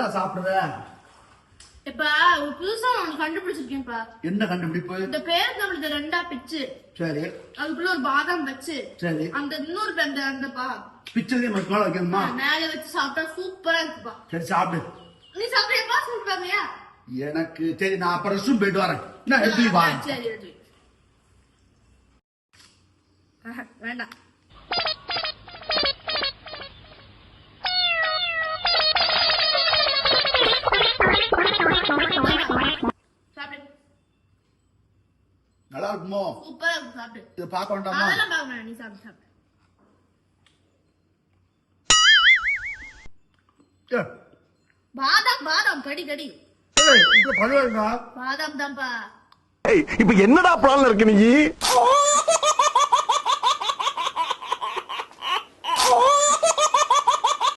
என்னடா சாப்பிடுற? இப்ப ஒரு புதுசா ஒண்ணு கண்டுபிடிச்சிருக்கேன்ப்பா. என்ன கண்டுபிடிப்பு? இந்த பேர் நம்மளுக்கு ரெண்டா பிச்சு, சரி, அதுக்குள்ள ஒரு பாதாம் வச்சு, சரி, அந்த இன்னொரு அந்தப்பா பிச்சையே மேல வைக்கணுமா? மேல வச்சு சாப்பிட்டா சூப்பரா இருக்குப்பா. சரி சாப்பிடு. நீ சாப்பிடுறியாப்பா? சாப்பிடுறியா? எனக்கு சரி, நான் அப்புறம் ரெஸ்ட் ரூம் போயிட்டு வரேன். நான் எப்படி வா? சரி சரி. வேண்டாம். நல்லா இருக்குமோ? சூப்பரா இருக்கு, சாப்பிடு. இதை பார்க்க வேண்டாமா? அதெல்லாம் பார்க்க வேண்டாம், நீ சாப்பிடு சாப்பிடு. பாதாம் பாதாம் கடி கடி. இப்ப பண்ணுவேன். பாதாம் தான்ப்பா. இப்ப என்னடா பிளான்ல இருக்கு நீ?